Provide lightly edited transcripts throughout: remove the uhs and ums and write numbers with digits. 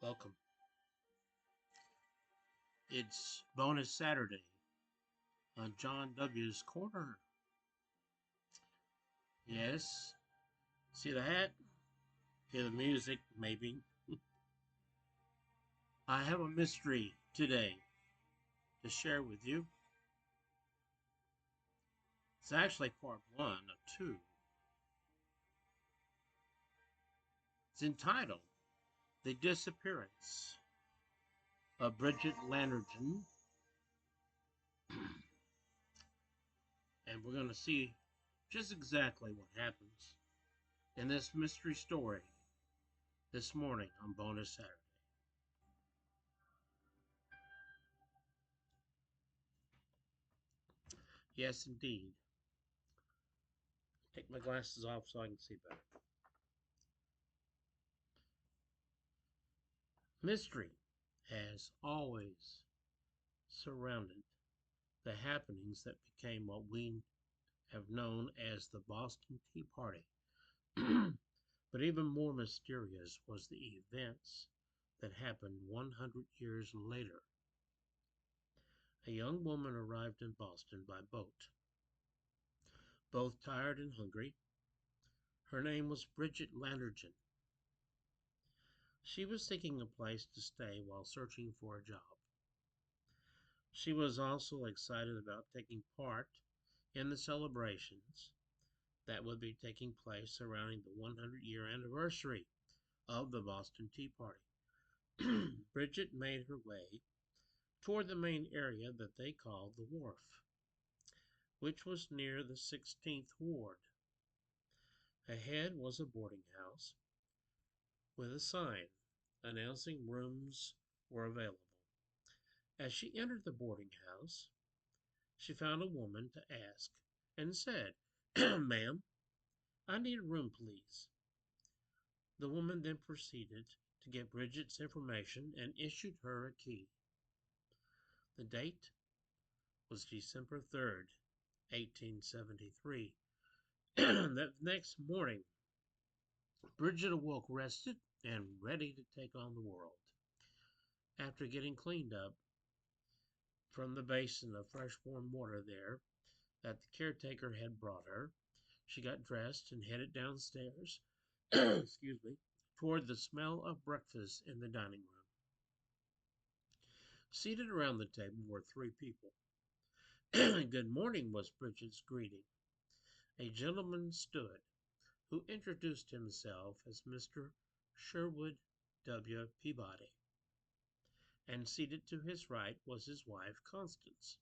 Welcome. It's bonus Saturday on John W.'s Corner. Yes, see the hat? Hear the music, maybe. I have a mystery today to share with you. It's actually part one of two. It's entitled The Disappearance of Bridget Landergin. And we're going to see just exactly what happens in this mystery story this morning on Bonus Saturday. Yes, indeed. Take my glasses off so I can see better. Mystery has always surrounded the happenings that became what we have known as the Boston Tea Party. But even more mysterious was the events that happened 100 years later. A young woman arrived in Boston by boat, both tired and hungry. Her name was Bridget Landergin. She was seeking a place to stay while searching for a job. She was also excited about taking part in the celebrations that would be taking place surrounding the 100-year anniversary of the Boston Tea Party. Bridget made her way toward the main area that they called the Wharf, which was near the 16th Ward. Ahead was a boarding house with a sign announcing rooms were available. As she entered the boarding house, she found a woman to ask and said, "Ma'am, I need a room, please." The woman then proceeded to get Bridget's information and issued her a key. The date was December 3rd, 1873. That next morning, Bridget awoke rested and ready to take on the world. After getting cleaned up from the basin of fresh warm water there that the caretaker had brought her, she got dressed and headed downstairs, excuse me, toward the smell of breakfast in the dining room. Seated around the table were three people. "Good morning," was Bridget's greeting. A gentleman stood, who introduced himself as Mr. Sherwood W. Peabody, and seated to his right was his wife, Constance.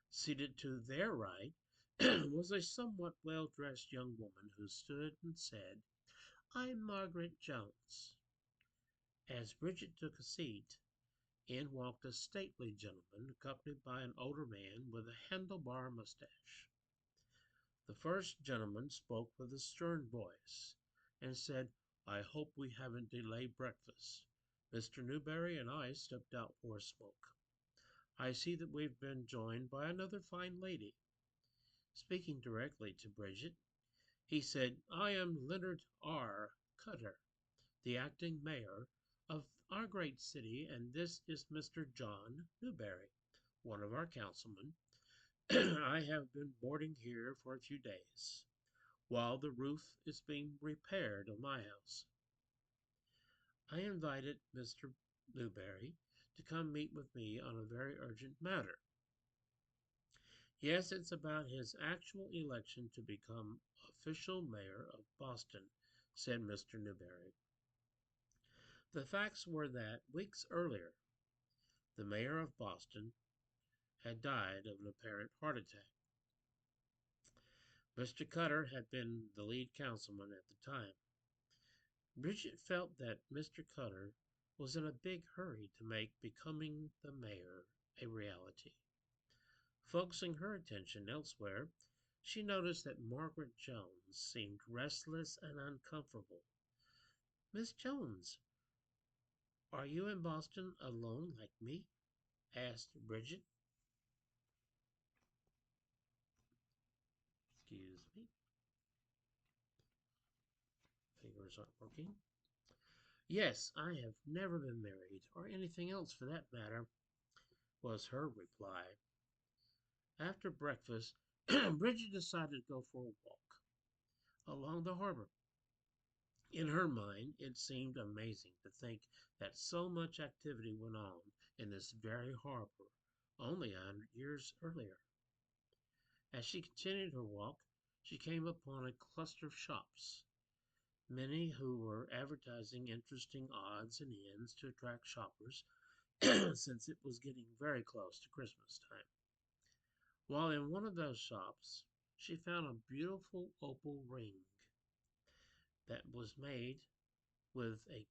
Seated to their right was a somewhat well-dressed young woman who stood and said, "I'm Margaret Jones." As Bridget took a seat, in walked a stately gentleman accompanied by an older man with a handlebar mustache. The first gentleman spoke with a stern voice and said, "I hope we haven't delayed breakfast. Mr. Newberry and I stepped out for a smoke. I see that we've been joined by another fine lady." Speaking directly to Bridget, he said, "I am Leonard R. Cutter, the acting mayor of our great city, and this is Mr. John Newberry, one of our councilmen. I have been boarding here for a few days, while the roof is being repaired on my house. I invited Mr. Newberry to come meet with me on a very urgent matter. Yes, it's about his actual election to become official mayor of Boston," said Mr. Newberry. The facts were that weeks earlier, the mayor of Boston had died of an apparent heart attack. Mr. Cutter had been the lead councilman at the time. Bridget felt that Mr. Cutter was in a big hurry to make becoming the mayor a reality. Focusing her attention elsewhere, she noticed that Margaret Jones seemed restless and uncomfortable. "Miss Jones, are you in Boston alone like me?" asked Bridget. Excuse me. Fingers aren't working. Yes, I have never been married, or anything else for that matter, was her reply. After breakfast, Bridget decided to go for a walk along the harbor. In her mind, it seemed amazing to think that so much activity went on in this very harbor only 100 years earlier. As she continued her walk, she came upon a cluster of shops, many who were advertising interesting odds and ends to attract shoppers since it was getting very close to Christmas time. While in one of those shops, she found a beautiful opal ring that was made with a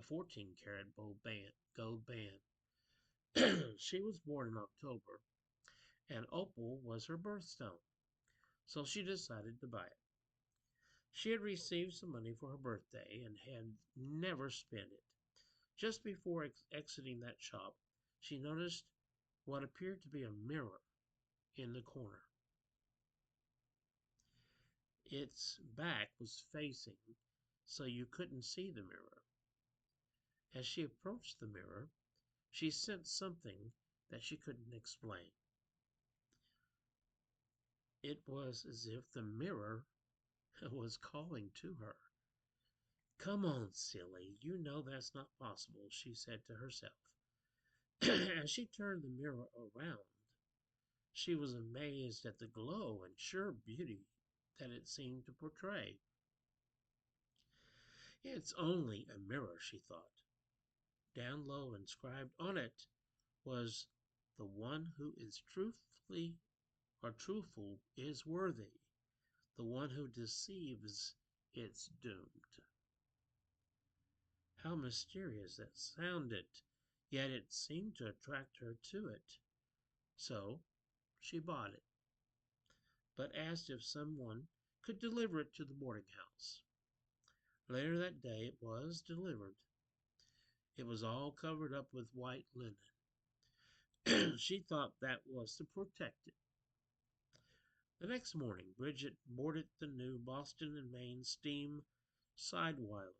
14 carat gold band. She was born in October, and opal was her birthstone, so she decided to buy it. She had received some money for her birthday and had never spent it. Just before exiting that shop, she noticed what appeared to be a mirror in the corner. Its back was facing, so you couldn't see the mirror. As she approached the mirror, she sensed something that she couldn't explain. It was as if the mirror was calling to her. Come on, silly, you know that's not possible, she said to herself. As she turned the mirror around, she was amazed at the glow and sure beauty that it seemed to portray. It's only a mirror, she thought. Down low, inscribed on it, was the one who is truthfully or truthful is worthy. The one who deceives is doomed. How mysterious that sounded, yet it seemed to attract her to it. So she bought it, but asked if someone could deliver it to the boarding house. Later that day it was delivered. It was all covered up with white linen. She thought that was to protect it. The next morning, Bridget boarded the new Boston and Maine steam side wheeler,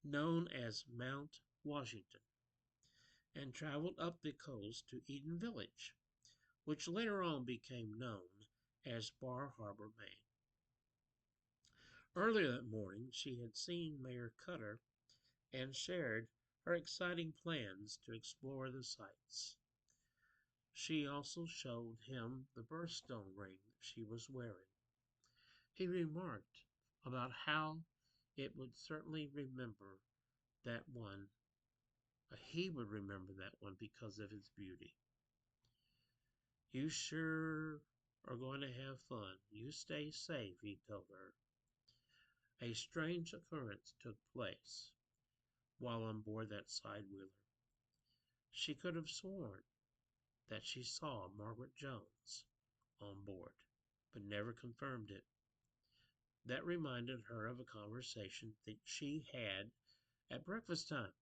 known as Mount Washington, and traveled up the coast to Eden Village, which later on became known as Bar Harbor, Maine. Earlier that morning, she had seen Mayor Cutter and shared her exciting plans to explore the sights. She also showed him the birthstone ring she was wearing. He remarked about how it would certainly remember that one. He would remember that one because of its beauty. You sure are going to have fun. You stay safe, he told her. A strange occurrence took place while on board that side wheeler. She could have sworn that she saw Margaret Jones on board, but never confirmed it. That reminded her of a conversation that she had at breakfast time.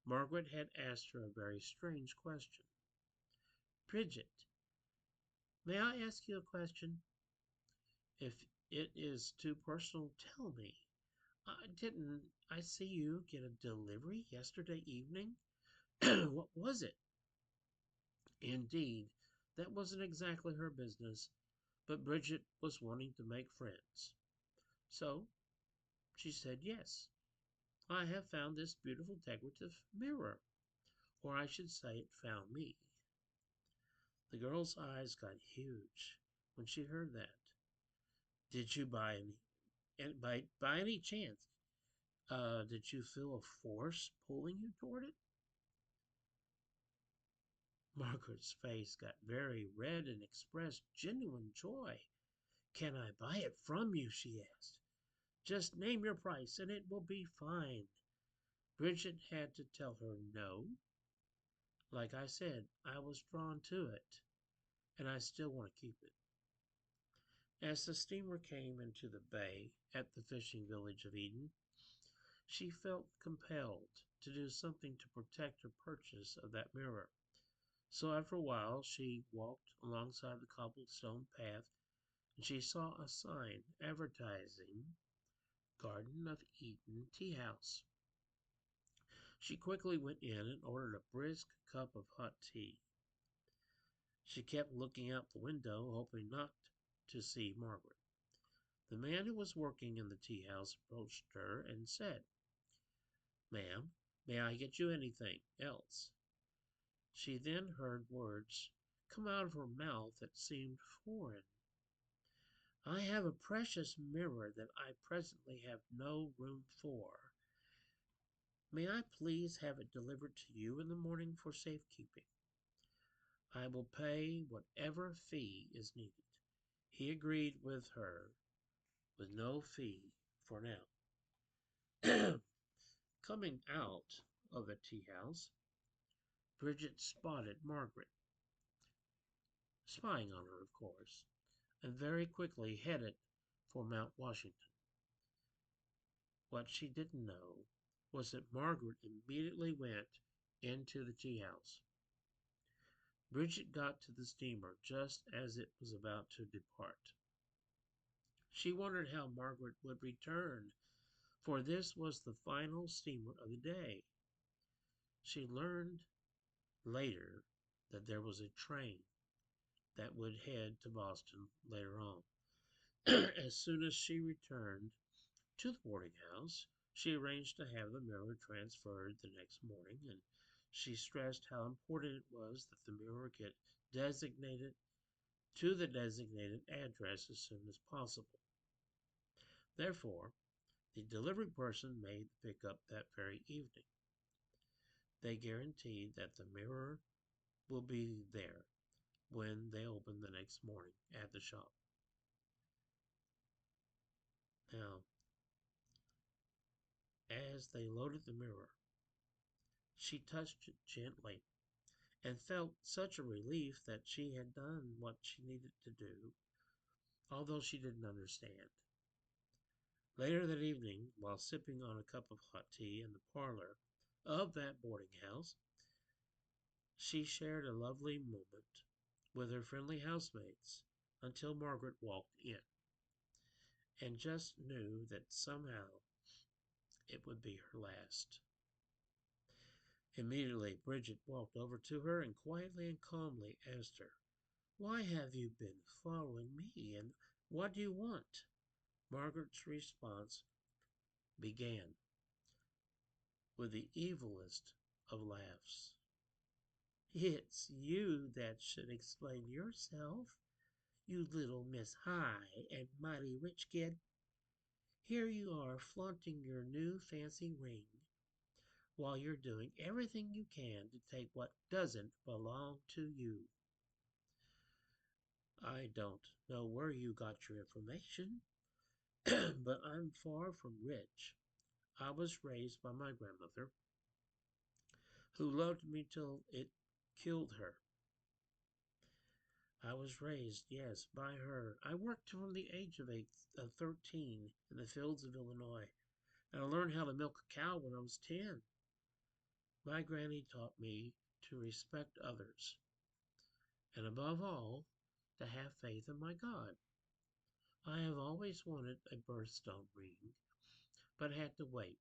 Margaret had asked her a very strange question. Bridget, may I ask you a question? If it is too personal, tell me. Didn't I see you get a delivery yesterday evening? What was it? Indeed, that wasn't exactly her business, but Bridget was wanting to make friends. So she said yes. I have found this beautiful decorative mirror, or I should say it found me. The girl's eyes got huge when she heard that. Did you by any chance, did you feel a force pulling you toward it? Margaret's face got very red and expressed genuine joy. Can I buy it from you? She asked. Just name your price and it will be fine. Bridget had to tell her no. Like I said, I was drawn to it, and I still want to keep it. As the steamer came into the bay at the fishing village of Eden, she felt compelled to do something to protect her purchase of that mirror. So after a while, she walked alongside the cobblestone path and she saw a sign advertising Garden of Eden tea house. She quickly went in and ordered a brisk cup of hot tea. She kept looking out the window, hoping not to see Margaret. The man who was working in the tea house approached her and said, "Ma'am, may I get you anything else?" She then heard words come out of her mouth that seemed foreign. "I have a precious mirror that I presently have no room for. May I please have it delivered to you in the morning for safekeeping? I will pay whatever fee is needed." He agreed with her with no fee for now. Coming out of the tea house, Bridget spotted Margaret, spying on her, of course, and very quickly headed for Mount Washington. What she didn't know was that Margaret immediately went into the tea house. Bridget got to the steamer just as it was about to depart. She wondered how Margaret would return, for this was the final steamer of the day. She learned later that there was a train that would head to Boston later on. As soon as she returned to the boarding house, she arranged to have the mirror transferred the next morning, and she stressed how important it was that the mirror get designated to the designated address as soon as possible. Therefore, the delivery person made the pickup that very evening. They guaranteed that the mirror will be there when they open the next morning at the shop. Now, as they loaded the mirror, she touched it gently and felt such a relief that she had done what she needed to do, although she didn't understand. Later that evening, while sipping on a cup of hot tea in the parlor of that boarding house, she shared a lovely moment with her friendly housemates until Margaret walked in, and just knew that somehow it would be her last. Immediately, Bridget walked over to her and quietly and calmly asked her, "Why have you been following me, and what do you want?" Margaret's response began with the evilest of laughs. "It's you that should explain yourself, you little Miss High and Mighty Rich Kid. Here you are flaunting your new fancy ring, while you're doing everything you can to take what doesn't belong to you. I don't know where you got your information, but I'm far from rich. I was raised by my grandmother, who loved me till it killed her. I was raised, yes, by her. I worked from the age of 13 in the fields of Illinois, and I learned how to milk a cow when I was 10. My granny taught me to respect others, and above all, to have faith in my God. I have always wanted a birthstone ring, but had to wait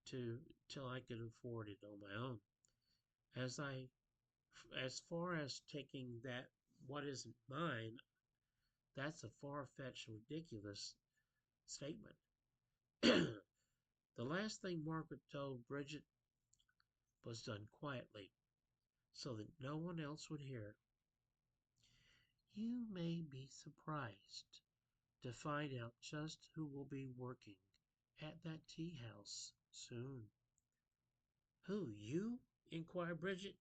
till I could afford it on my own. As I as far as taking that what isn't mine, that's a far-fetched, ridiculous statement. The last thing Margaret told Bridget was done quietly, so that no one else would hear. "You may be surprised to find out just who will be working at that tea house soon." "Who, you?" inquired Bridget.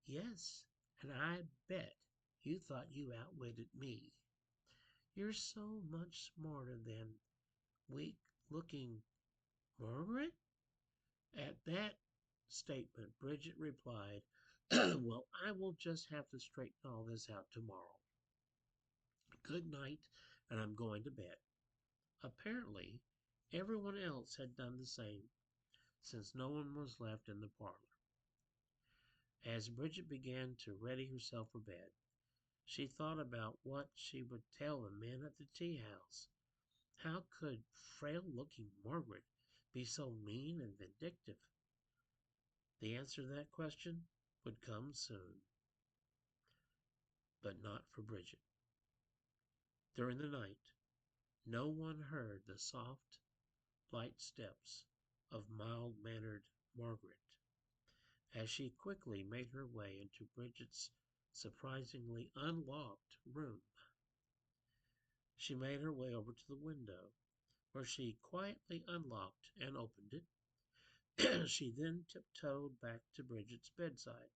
"Yes, and I bet you thought you outwitted me. You're so much smarter than weak-looking Margaret." At that statement, Bridget replied, "Well, I will just have to straighten all this out tomorrow. Good night, and I'm going to bed." Apparently, everyone else had done the same, since no one was left in the parlor. As Bridget began to ready herself for bed, she thought about what she would tell the men at the tea house, How could frail-looking Margaret be so mean and vindictive? The answer to that question would come soon, but not for Bridget. During the night, no one heard the soft, light steps of mild-mannered Margaret as she quickly made her way into Bridget's surprisingly unlocked room. She made her way over to the window, where she quietly unlocked and opened it. She then tiptoed back to Bridget's bedside.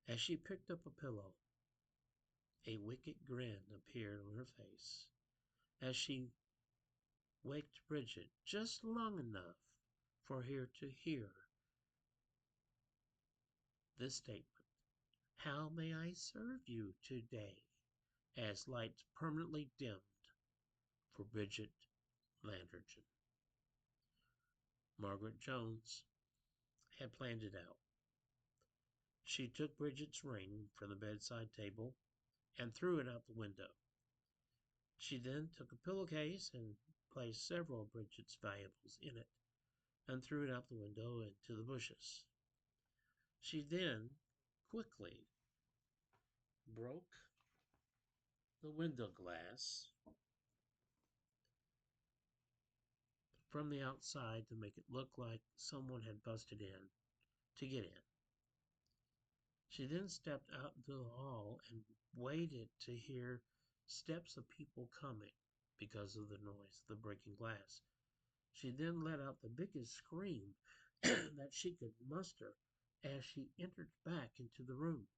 As she picked up a pillow, a wicked grin appeared on her face as she waked Bridget just long enough for her to hear this statement. How may I serve you today? As lights permanently dimmed for Bridget Landergin. Margaret Jones had planned it out. She took Bridget's ring from the bedside table and threw it out the window. She then took a pillowcase and placed several of Bridget's valuables in it and threw it out the window into the bushes. She then quickly broke the window glass from the outside to make it look like someone had busted in to get in. She then stepped out into the hall and waited to hear steps of people coming because of the noise of the breaking glass. She then let out the biggest scream that she could muster as she entered back into the room.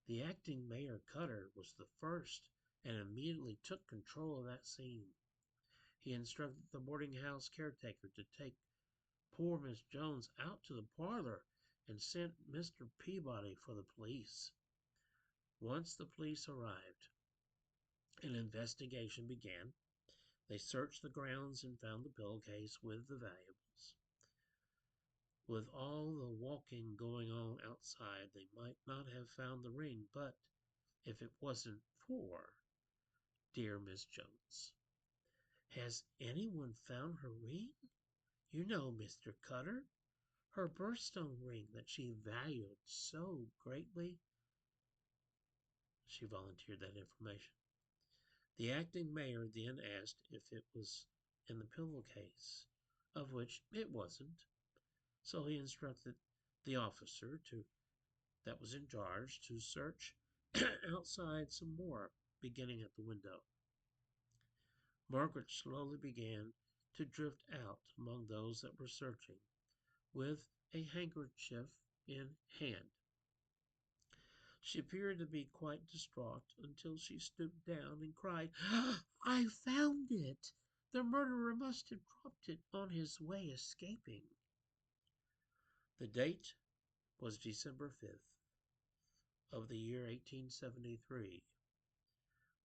The acting Mayor Cutter was the first and immediately took control of that scene. He instructed the boarding house caretaker to take poor Miss Jones out to the parlor and sent Mr. Peabody for the police. Once the police arrived, an investigation began. They searched the grounds and found the pillowcase with the valuables. With all the walking going on outside, they might not have found the ring, but if it wasn't for dear Miss Jones. Has anyone found her ring? You know, Mr. Cutter, her birthstone ring that she valued so greatly. She volunteered that information. The acting mayor then asked if it was in the pillowcase, of which it wasn't. So he instructed the officer that was in charge to search outside some more, beginning at the window. Margaret slowly began to drift out among those that were searching, with a handkerchief in hand. She appeared to be quite distraught until she stooped down and cried, I found it! The murderer must have dropped it on his way escaping. The date was December 5th of the year 1873.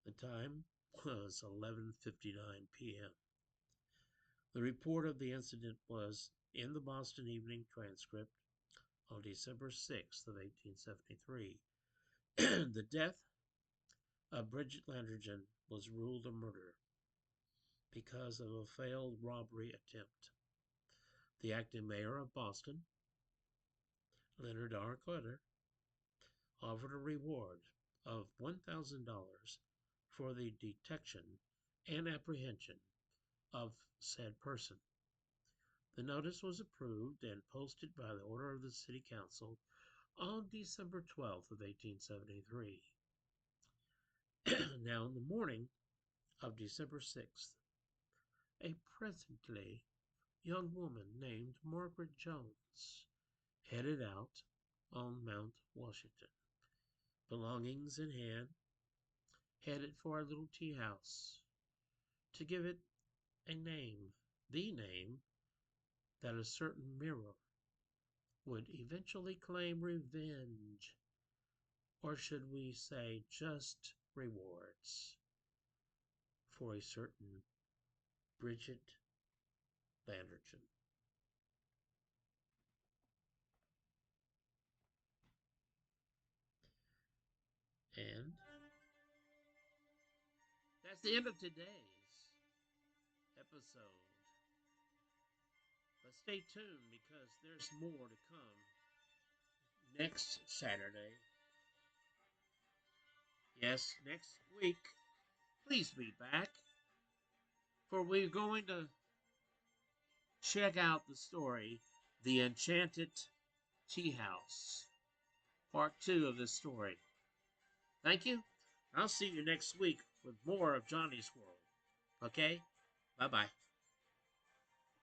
The time was 11:59 p.m. The report of the incident was in the Boston Evening Transcript on December 6th of 1873. The death of Bridget Landergin was ruled a murder because of a failed robbery attempt. The acting mayor of Boston, Leonard R. Cutter, offered a reward of $1,000 for the detection and apprehension of said person. The notice was approved and posted by the order of the City Council on December 12th of 1873. Now, in the morning of December 6th, a presently young woman named Margaret Jones headed out on Mount Washington, belongings in hand, headed for a little tea house to give it a name, the name that a certain mirror would eventually claim revenge, or should we say just rewards, for a certain Bridget Landergin. And That's the end of today's episode. But stay tuned because there's more to come next Saturday. Yes, next week. Please be back, for we're going to check out the story, The Enchanted Tea House, part 2 of this story. Thank you. I'll see you next week with more of Johnny's World. Okay? Bye-bye.